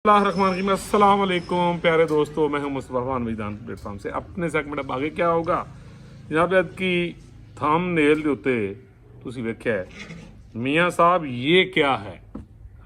अस्सलाम वालेकुम प्यारे दोस्तों, मैं हूं मुस्तफ़ा मैदान प्लेटफॉर्म से अपने सेगमेंट अब आगे क्या होगा जनाब अद की थंबनेल ਦੇ ਉੱਤੇ ਤੁਸੀਂ ਵੇਖਿਆ ਹੈ मियाँ साहब ये क्या है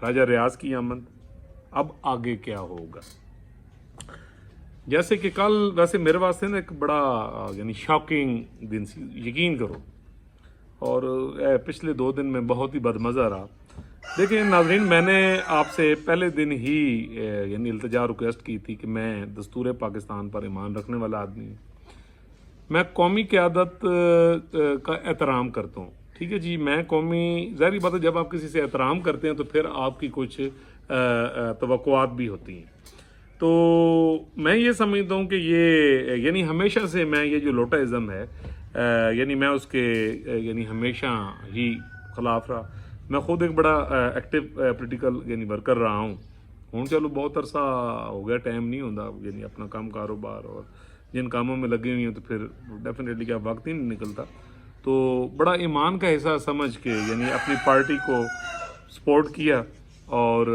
राजा रियाज की आमद अब आगे क्या होगा। जैसे कि कल वैसे मेरे वास्ते ना एक बड़ा यानी शॉकिंग दिन सी, यकीन करो, और पिछले 2 दिन में बहुत ही बदमज़ा रहा। देखिए नाज़रीन, मैंने आपसे पहले दिन ही यानी इल्तिजा रिक्वेस्ट की थी कि मैं दस्तूर पाकिस्तान पर ईमान रखने वाला आदमी हूँ, मैं कौमी क़यादत का एहतराम करता हूँ। ठीक है जी, मैं कौमी, ज़ाहिर बात है जब आप किसी से एहतराम करते हैं तो फिर आपकी कुछ तवक्कुआत भी होती हैं। तो मैं ये समझता हूँ कि ये यानी हमेशा से मैं ये जो लोटाइज़म है यानी मैं उसके यानी हमेशा ही ख़िलाफ़ रहा। मैं खुद एक बड़ा एक्टिव पोलिटिकल यानी वर्कर रहा हूँ चलो बहुत अरसा हो गया, टाइम नहीं होता यानी अपना काम कारोबार और जिन कामों में लगे हुई हैं तो फिर डेफिनेटली क्या वक्त ही नहीं निकलता। तो बड़ा ईमान का हिस्सा समझ के यानी अपनी पार्टी को सपोर्ट किया और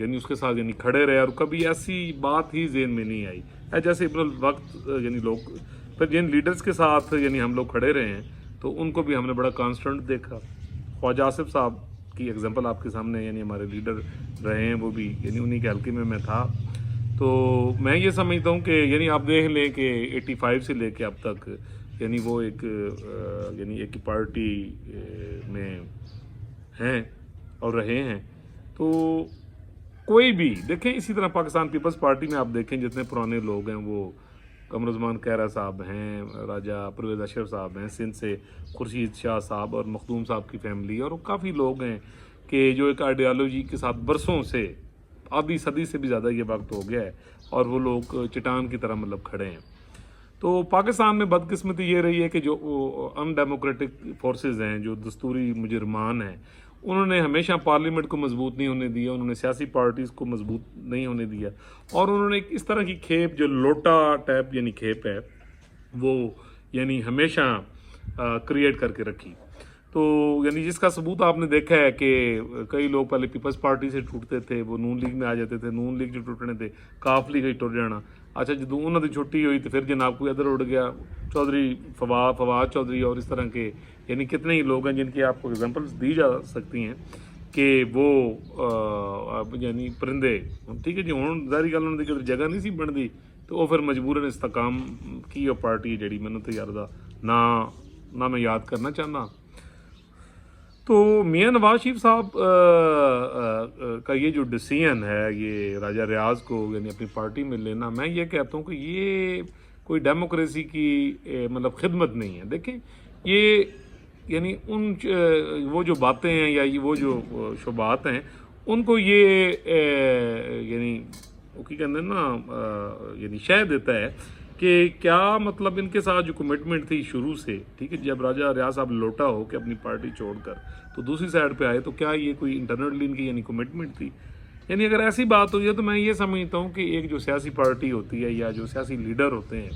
यानी उसके साथ यानी खड़े रहे, और कभी ऐसी बात ही ज़हन में नहीं आई जैसे इब्न वक्त यानी लोग फिर जिन लीडर्स के साथ यानी हम लोग खड़े रहे हैं तो उनको भी हमने बड़ा कॉन्स्टेंट देखा। ख्वाजा आसिफ साहब की एग्जांपल आपके सामने यानी हमारे लीडर रहे हैं, वो भी यानी उन्हीं के हल्के में मैं था। तो मैं ये समझता हूँ कि यानी आप देख लें कि 85 से लेके अब तक यानी वो एक यानी एक ही पार्टी में हैं और रहे हैं। तो कोई भी देखें, इसी तरह पाकिस्तान पीपल्स पार्टी में आप देखें जितने पुराने लोग हैं, वो कमरुज़्ज़मान कहरा साहब हैं, राजा परवेज़ अशरफ साहब हैं, सिंध से खुर्शीद शाह साहब और मखदूम साहब की फैमिली, और काफ़ी लोग हैं कि जो एक आइडियालॉजी के साथ बरसों से, आधी सदी से भी ज़्यादा ये वक्त हो गया है, और वो लोग चट्टान की तरह मतलब खड़े हैं। तो पाकिस्तान में बदकिस्मती ये रही है कि जो अनडेमोक्रेटिक फोर्सेस हैं, जो दस्तूरी मुजरमान हैं, उन्होंने हमेशा पार्लियामेंट को मजबूत नहीं होने दिया, उन्होंने सियासी पार्टीज़ को मजबूत नहीं होने दिया, और उन्होंने इस तरह की खेप जो लोटा टाइप यानी खेप है वो यानी हमेशा क्रिएट करके रखी। तो यानी जिसका सबूत आपने देखा है कि कई लोग पहले पीपल्स पार्टी से टूटते थे, वो नून लीग में आ जाते थे, नून लीग जो टूटने थे काफ लीग ही टुर जाना। अच्छा, जो उन्होंने छुट्टी हुई तो फिर जनाब को इधर उड़ गया चौधरी फवाद चौधरी, और इस तरह के यानी कितने ही लोग हैं जिनकी आपको एग्जांपल्स दी जा सकती हैं कि वो यानी परिंदे, ठीक है जी, हूँ ज़ाहिर गल उन्होंने किधर जगह नहीं सी बनती तो वो फिर मजबूरन इस्तकाम की वो पार्टी जी मैंने तो यार ना मैं याद करना चाहना। तो मियाँ नवाज शरीफ साहब का ये जो डिसीजन है ये राजा रियाज को यानी अपनी पार्टी में लेना, मैं ये कहता हूँ कि ये कोई डेमोक्रेसी की मतलब खिदमत नहीं है। देखें, ये यानी वो जो बातें हैं या ये वो जो शुबात हैं उनको ये यानी वो की कहते हैं ना यानी शय देता है कि क्या मतलब इनके साथ जो कमिटमेंट थी शुरू से, ठीक है, जब राजा रियाज साहब लौटा हो कि अपनी पार्टी छोड़कर तो दूसरी साइड पे आए, तो क्या ये कोई इंटरनली इनकी यानी कमिटमेंट थी। यानी अगर ऐसी बात हुई है तो मैं ये समझता हूँ कि एक जो सियासी पार्टी होती है या जो सियासी लीडर होते हैं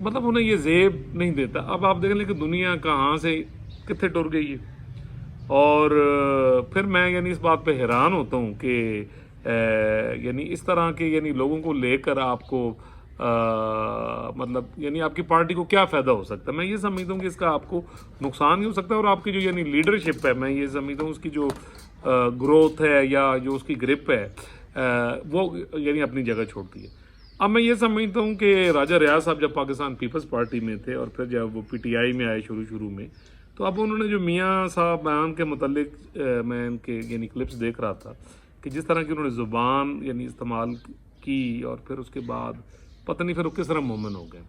मतलब उन्हें ये ज़ेब नहीं देता। अब आप देख लें कि दुनिया कहाँ से कितने टुर गई है, और फिर मैं यानी इस बात पे हैरान होता हूँ कि यानी इस तरह के यानी लोगों को लेकर आपको मतलब यानी आपकी पार्टी को क्या फ़ायदा हो सकता है। मैं ये समझता हूँ कि इसका आपको नुकसान ही हो सकता है, और आपकी जो यानी लीडरशिप है, मैं ये समझता हूँ उसकी जो ग्रोथ है या जो उसकी ग्रिप है वो यानी अपनी जगह छोड़ती है। अब मैं ये समझता हूँ कि राजा रियाज साहब जब पाकिस्तान पीपल्स पार्टी में थे और फिर जब वो PTI में आए शुरू में, तो अब उन्होंने जो मियाँ साहब बयान के मुतालिक मैं इनके यानी क्लिप्स देख रहा था कि जिस तरह की उन्होंने ज़ुबान यानी इस्तेमाल की, और फिर उसके बाद पता नहीं फिर वो किस तरह मोमन हो गए।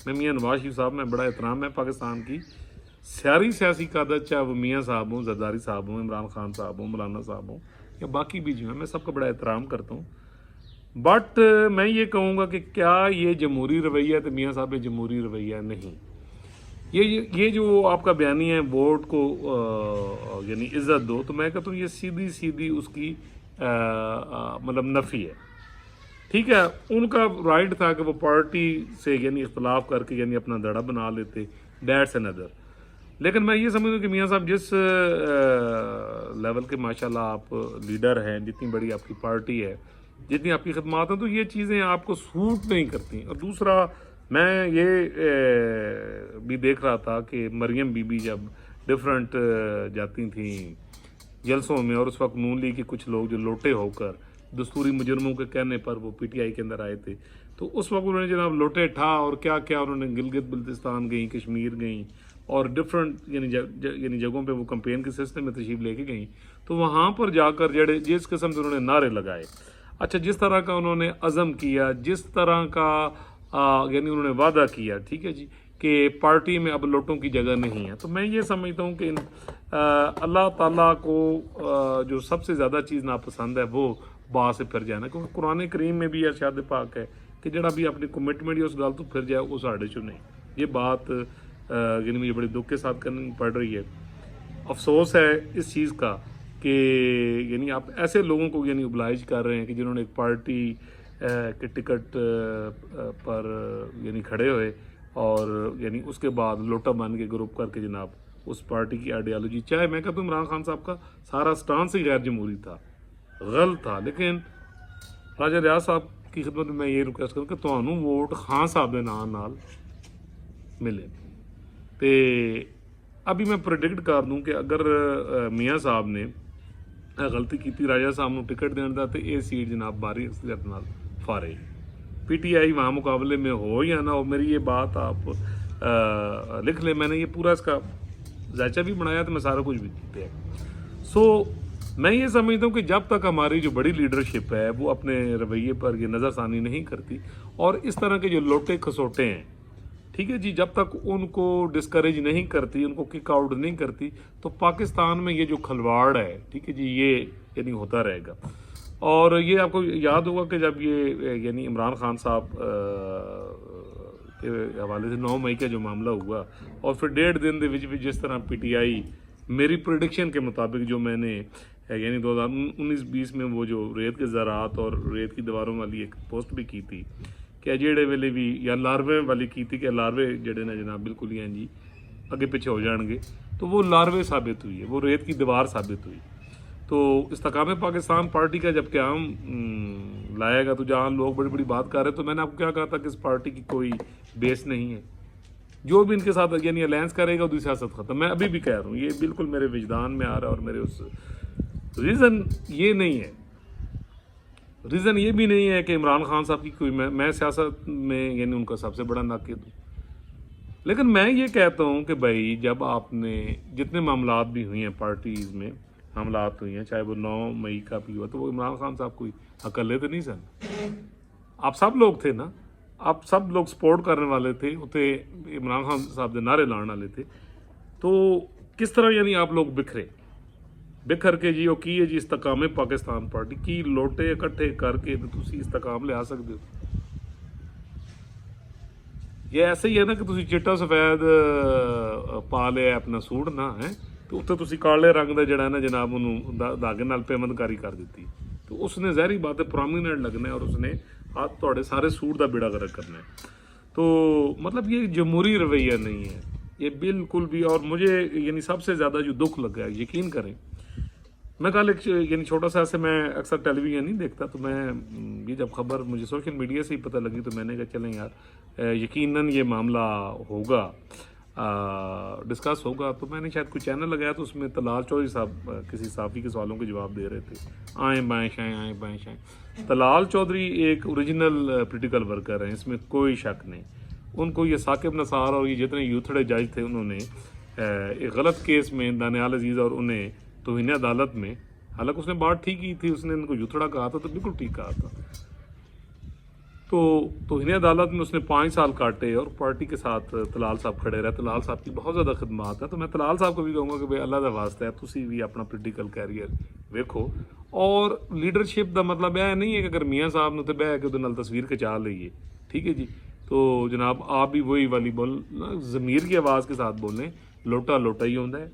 मैं मियाँ नवाज शरीफ साहब में बड़ा एहतराम है पाकिस्तान की सारी सियासी क़यादत, चाहे वो मियाँ साहब हों, जरदारी साहब हों, इमरान खान साहब हों, मौलाना साहब हों या बाकी भी जो हैं, मैं सबका बड़ा एहतराम करता हूँ। बट मैं ये कहूँगा कि क्या ये जमहूरी रवैया, तो मियाँ साहब ये जमहूरी रवैया नहीं। ये जो आपका बयानी है वोट को यानी इज़्ज़त दो, तो मैं कहता हूँ ये सीधी उसकी मतलब नफ़ी है। ठीक है, उनका राइट था कि वो पार्टी से यानी इख्तलाफ करके यानी अपना दड़ा बना लेते, दैट्स अनदर। لیکن میں یہ سمجھتا ہوں کہ میاں صاحب جس لیول کے ماشاءاللہ آپ لیڈر ہیں، جتنی بڑی آپ کی پارٹی ہے، جتنی آپ کی خدمات ہیں، تو یہ چیزیں آپ کو سوٹ نہیں کرتی. اور دوسرا میں یہ بھی دیکھ رہا تھا کہ مریم بی بی جب ڈفرینٹ جاتی تھیں جلسوں میں، اور اس وقت نون لیگ کے کچھ لوگ جو لوٹے ہو کر دستوری مجرموں کے کہنے پر وہ پی ٹی آئی کے اندر آئے تھے، تو اس وقت انہوں نے جناب لوٹے ٹھا اور کیا کیا انہوں نے گلگت بلتستان گئیں، کشمیر گئیں، اور ڈفرینٹ یعنی جگہوں پہ وہ کمپین کے سلسلے میں تشریف لے کے گئیں. تو وہاں پر جا کر جس قسم سے انہوں نے نعرے لگائے، اچھا جس طرح کا انہوں نے عزم کیا، جس طرح کا یعنی انہوں نے وعدہ کیا، ٹھیک ہے جی، کہ پارٹی میں اب لوٹوں کی جگہ نہیں ہے. تو میں یہ سمجھتا ہوں کہ اللہ تعالیٰ کو جو سب سے زیادہ چیز ناپسند ہے وہ با سے پھر جانا، کیونکہ قرآن کریم میں بھی ارشاد پاک ہے کہ جڑا بھی اپنی کمٹمنٹ اس گل تو پھر جائے وہ ساڑھے چو نہیں. یہ بات یعنی مجھے بڑے دکھ کے ساتھ کرنی پڑ رہی ہے. افسوس ہے اس چیز کا کہ یعنی آپ ایسے لوگوں کو یعنی ابلائج کر رہے ہیں کہ جنہوں نے ایک پارٹی کے ٹکٹ پر یعنی کھڑے ہوئے، اور یعنی اس کے بعد لوٹا بن کے گروپ کر کے جناب اس پارٹی کی آئیڈیالوجی، چاہے میں کہتا ہوں عمران خان صاحب کا سارا سٹانس ہی غیر جمہوری تھا، غلط تھا، لیکن راجہ ریاض صاحب کی خدمت میں یہ ریکویسٹ کروں کہ تمہوں ووٹ خان صاحب کے نام نال ملے. تے ابھی میں پریڈکٹ کر دوں کہ اگر میاں صاحب نے غلطی کی راجہ صاحب نو ٹکٹ دین دا تے یہ سیٹ جناب باری اکثریت نال فارے. پی ٹی آئی وہاں مقابلے میں ہو یا نہ ہو، میری یہ بات آپ لکھ لیں، میں نے یہ پورا اس کا ذائچہ بھی بنایا تو میں سارا کچھ بھی کیتے ہیں. سو میں یہ سمجھتا ہوں کہ جب تک ہماری جو بڑی لیڈرشپ ہے وہ اپنے رویے پر یہ نظر ثانی نہیں کرتی، اور اس طرح کے جو لوٹے کھسوٹے ہیں، ٹھیک ہے جی، جب تک ان کو ڈسکریج نہیں کرتی، ان کو کک آؤٹ نہیں کرتی، تو پاکستان میں یہ جو کھلواڑ ہے، ٹھیک ہے جی، یہ یعنی ہوتا رہے گا. اور یہ آپ کو یاد ہوگا کہ جب یہ یعنی عمران خان صاحب کے حوالے سے 9 مئی کا جو معاملہ ہوا، اور پھر 1.5 دن دے وچ بھی جس طرح پی ٹی آئی میری پریڈکشن کے مطابق جو میں نے یعنی 2019-20 میں وہ جو ریت کے زراعت اور ریت کی دیواروں والی ایک پوسٹ بھی کی تھی کہ جڑے ویلے بھی یا لاروے والی کی تھی کہ لاروے جڑے نے جناب بالکل ہی ہیں جی اگے پیچھے ہو جان گے، تو وہ لاروے ثابت ہوئی ہے، وہ ریت کی دیوار ثابت ہوئی. تو استحکام پاکستان پارٹی کا جب قیام لائے گا، تو جہاں لوگ بڑی بڑی بات کر رہے ہیں، تو میں نے آپ کو کیا کہا تھا کہ اس پارٹی کی کوئی بیس نہیں ہے، جو بھی ان کے ساتھ یعنی الائنس کرے گا وہ سیاست ختم. میں ابھی بھی کہہ رہا ہوں، یہ بالکل میرے وجدان میں آ رہا ہے، اور میرے اس ریزن یہ نہیں ہے، ریزن یہ بھی نہیں ہے کہ عمران خان صاحب کی کوئی میں سیاست میں یعنی ان کا سب سے بڑا ناقد ہوں. لیکن میں یہ کہتا ہوں کہ بھائی جب آپ نے جتنے معاملات بھی ہوئی ہیں پارٹیز میں حملات ہوئی ہیں، چاہے وہ 9 مئی کا بھی ہوا، تو وہ عمران خان صاحب کوئی اکلے تو نہیں سن، آپ سب لوگ تھے نا، آپ سب لوگ سپورٹ کرنے والے تھے، اتنے عمران خان صاحب دے نعرے لانے والے تھے. تو کس طرح یعنی آپ لوگ بکھر کے جی وہ کی ہے جی استحکام پاکستان پارٹی کی لوٹے اکٹھے کر کے تو تسی استحکام لے آ سکتے ہو. یہ ایسے ہی ہے نا کہ تسی چٹا سفید پا لیا اپنا سوٹ نہ ہے، تو اتنے تسی کالے رنگ دا جڑا ہے نا جناب انہوں داغے نال پیمند کاری کر دیتی، تو اس نے ظاہری بات ہے پرومیننٹ لگنا ہے، اور اس نے ہاتھ توڑے سارے سوٹ دا بیڑا غرق کرنا ہے. تو مطلب یہ جمہوری رویہ نہیں ہے یہ بالکل بھی. اور مجھے یعنی سب سے زیادہ جو دکھ لگا ہے، یقین کریں، میں کل ایک یعنی چھوٹا سا ایسے، میں اکثر ٹیلی ویژن نہیں دیکھتا، تو میں یہ جب خبر مجھے سوشل میڈیا سے ہی پتہ لگی، تو میں نے کہا چلیں یار یقیناً یہ معاملہ ہوگا، ڈسکس ہوگا. تو میں نے شاید کوئی چینل لگایا، تو اس میں طلال چودھری صاحب کسی صحافی کے سوالوں کے جواب دے رہے تھے، آئیں بائیں شائیں. طلال چودھری ایک اوریجنل پولیٹیکل ورکر ہیں، اس میں کوئی شک نہیں. ان کو یہ ثاقب نثار اور یہ جتنے یوتھڑے جج تھے، انہوں نے ایک غلط کیس میں دانیال عزیز اور انہیں توہین عدالت میں، حالانکہ اس نے بات ٹھیک کی تھی، اس نے ان کو یوتھڑا کہا تھا، تو بالکل ٹھیک کہا تھا. تو توہین عدالت میں اس نے 5 سال کاٹے، اور پارٹی کے ساتھ طلال صاحب کھڑے رہے. طلال صاحب کی بہت زیادہ خدمات ہیں، تو میں طلال صاحب کو بھی کہوں گا کہ بھائی اللہ کا واسطہ ہے، تسی بھی اپنا پولیٹیکل کیریئر ویکھو. اور لیڈرشپ دا مطلب یہ نہیں ہے کہ اگر میاں صاحب نے تو بہ کے نال تصویر کھچا لئیے، ٹھیک ہے جی، تو جناب آپ بھی وہی والی ضمیر کی آواز کے ساتھ بولیں، لوٹا ہی ہوتا ہے،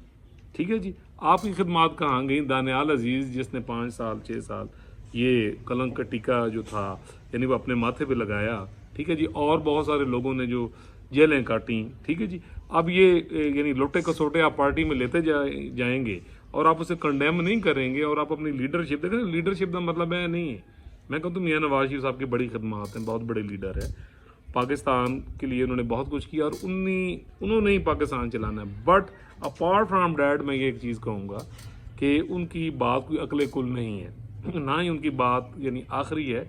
ٹھیک ہے جی. آپ کی خدمات کہاں گئیں؟ دانیال عزیز جس نے 5 سال 6 سال یہ کلنک کا ٹیکہ جو تھا یعنی وہ اپنے ماتھے پہ لگایا، ٹھیک ہے جی، اور بہت سارے لوگوں نے جو जेलें काटी, ठीक है जी। अब ये यानी लोटे कसोटे आप पार्टी में लेते जाएंगे और आप उसे कंडेम नहीं करेंगे और आप अपनी लीडरशिप देखें, लीडरशिप का मतलब है नहीं है, मैं कहता हूँ मियां नवाज शरीफ साहब की बड़ी खदमात हैं, बहुत बड़े लीडर है, पाकिस्तान के लिए उन्होंने बहुत कुछ किया और उन्होंने ही पाकिस्तान चलाना है। बट अपार्ट फ्राम डैट मैं ये एक चीज़ कहूँगा कि उनकी बात कोई अकले कुल नहीं है, ना ही उनकी बात यानी आखिरी है।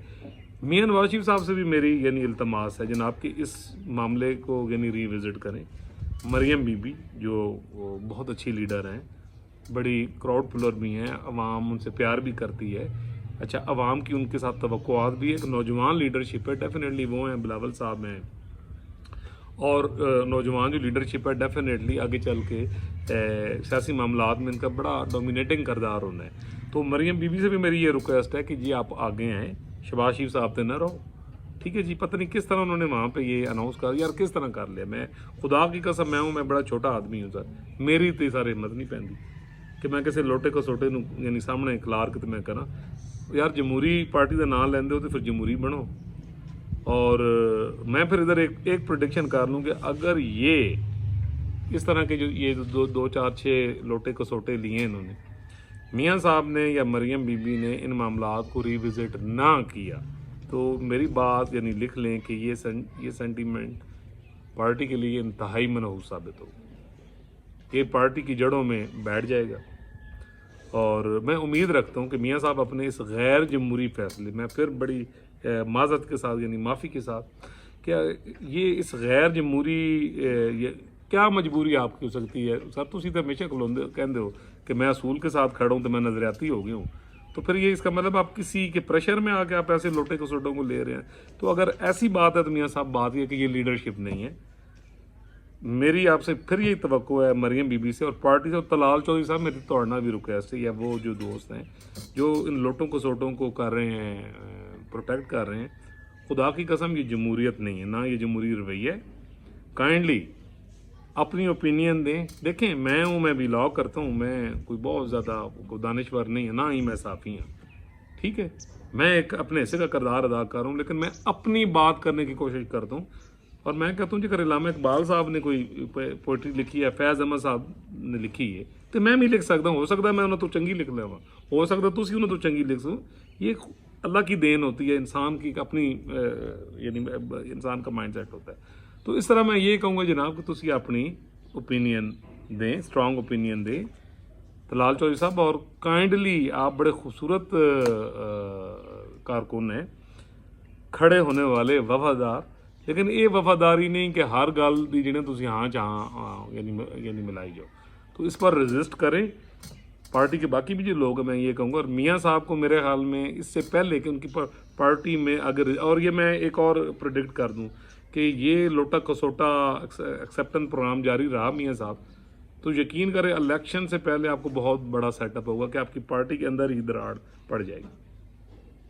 मियां नवाज शरीफ साहब से भी मेरी यानी इल्तमास है जनाब कि इस मामले को यानी रिविज़िट करें। मरियम बीबी जो बहुत अच्छी लीडर हैं, बड़ी क्राउड पुलर भी हैं, अवाम उनसे प्यार भी करती है, अच्छा अवाम की उनके साथ तवक्कुआत भी है, एक नौजवान लीडरशिप है, डेफिनेटली वो हैं, बिलावल साहब हैं, और नौजवान जो लीडरशिप है डेफिनेटली आगे चल के सियासी मामलात में इनका बड़ा डोमिनेटिंग किरदार होना है। तो मरियम बीबी से भी मेरी ये रिक्वेस्ट है कि जी आप आगे आएँ, शहबाज शरीफ साहब से न रहो, ठीक है जी। पता नहीं किस तरह उन्होंने वहाँ पे ये अनाउंस कर, यार किस तरह कर लिया, मैं खुदा की कसम मैं बड़ा छोटा आदमी हूँ सर, मेरी तो सारी हिम्मत नहीं पैंदी कि मैं किसी लोटे कसोटे यानी सामने खिलार के तो मैं करा, यार जमहूरी पार्टी का नाम लेंदे हो तो फिर जमहूरी बनो। और मैं फिर इधर एक प्रोडिक्शन कर लूँ कि अगर ये इस तरह के जो ये दो चार छः लोटे कसोटे लिए इन्होंने, मियाँ साहब ने या मरियम बीबी ने इन मामलात को रिविज़िट ना किया, तो मेरी बात यानी लिख लें कि ये सेंटीमेंट पार्टी के लिए इंतहाई मनहूस साबित हो, ये पार्टी की जड़ों में बैठ जाएगा। और मैं उम्मीद रखता हूँ कि मियाँ साहब अपने इस गैर जमहूरी फैसले, मैं फिर बड़ी माज़रत के साथ यानी माफ़ी के साथ, क्या ये इस गैर जमहूरी क्या मजबूरी आपकी हो सकती है सर, तुसी तो हमेशा कहते हो कि मैं असूल के साथ खड़ा हूँ तो मैं नज़रियाती हो गया हूँ, तो फिर ये इसका मतलब आप किसी के प्रेशर में आके आप ऐसे लोटे कसोटों को ले रहे हैं। तो अगर ऐसी बात है तो मियाँ साहब बात ये कि ये लीडरशिप नहीं है। मेरी आपसे फिर यही तवक्को है मरियम बीबी से और पार्टी से, और तलाल चौधरी साहब मेरी तोड़ना भी रिक्वेस्ट है, या वो जो दोस्त हैं जो इन लोटों कसोटों को कर रहे हैं, प्रोटेक्ट कर रहे हैं, खुदा की कसम ये जमहूरियत नहीं है, ना ये जमहूरी रवैया है। काइंडली अपनी ओपिनियन दें। देखें मैं हूँ, मैं बिलॉन्ग करता हूँ, मैं कोई बहुत ज़्यादा दानिश्वर नहीं है, ना ही मैं साफ़ी हूँ, ठीक है, मैं एक अपने हिस्से का किरदार अदा कर रहा हूँ, लेकिन मैं अपनी बात करने की कोशिश करता हूँ। और मैं कहता हूँ जी अगर इलामा इकबाल साहब ने कोई पोइट्री लिखी है, फैज़ अहमद साहब ने लिखी है, तो मैं भी लिख सकता हूँ, हो सकता है मैं उन्हें तो चंगी लिख लवा, हो सकता है तुसी उन्हें तो चंगी लिख सो, ये अल्लाह की देन होती है, इंसान की अपनी यानी इंसान का माइंड सेट होता है। तो इस तरह मैं ये कहूँगा जनाब कि तुसी अपनी ओपिनियन दें, स्ट्रॉन्ग ओपिनियन दें तलाल चौधरी साहब, और काइंडली आप बड़े खूबसूरत कारकुन हैं, खड़े होने वाले, वफादार, लेकिन ये वफादारी नहीं कि हर गल दी जिन्हें तुसी हाँ चाह यानी मिलाई जाओ, तो इस पर रजिस्ट करें। पार्टी के बाकी भी जो लोग हैं मैं ये कहूँगा, और मियाँ साहब को मेरे ख्याल में इससे पहले कि उनकी पार्टी में अगर, और ये मैं एक और प्रेडिक्ट कर दूँ कि ये लोटा कसोटा एक्सेप्टेंस प्रोग्राम जारी रहा मियाँ साहब, तो यकीन करें इलेक्शन से पहले आपको बहुत बड़ा सेटअप होगा कि आपकी पार्टी के अंदर ही दरार पड़ जाएगी।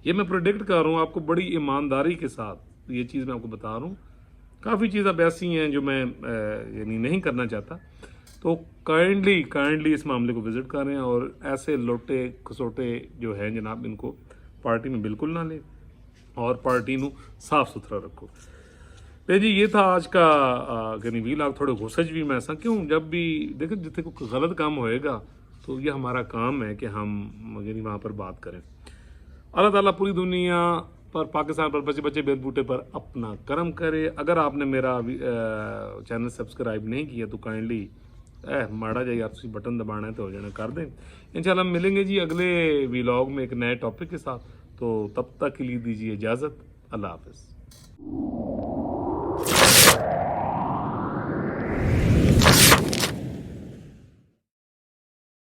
ये मैं प्रेडिक्ट कर रहा हूँ आपको बड़ी ईमानदारी के साथ, ये चीज़ मैं आपको बता रहा हूँ। काफ़ी चीज़ अब ऐसी हैं जो मैं यानी नहीं करना चाहता, तो काइंडली इस मामले को विज़िट करें और ऐसे लोटे खसोटे जो हैं जनाब इनको पार्टी में बिल्कुल ना लें और पार्टी को साफ सुथरा रखो। तो जी ये था आज का यानी वीलॉग। थोड़े गुस्सज भी मैं ऐसा क्यों, जब भी देखें जितने कोई गलत काम होएगा तो ये हमारा काम है कि हम यानी वहाँ पर बात करें। अल्लाह ताला पूरी दुनिया पर, पाकिस्तान पर, बच्चे बच्चे बेल बूटे पर अपना करम करे। अगर आपने मेरा चैनल सब्सक्राइब नहीं किया तो काइंडली माड़ा जाए यार, बटन दबाना है तो हो जाना कर दें। इंशाल्लाह मिलेंगे जी अगले वीलॉग में एक नए टॉपिक के साथ, तो तब तक के लिए दीजिए इजाज़त। अल्लाह हाफ़िज़।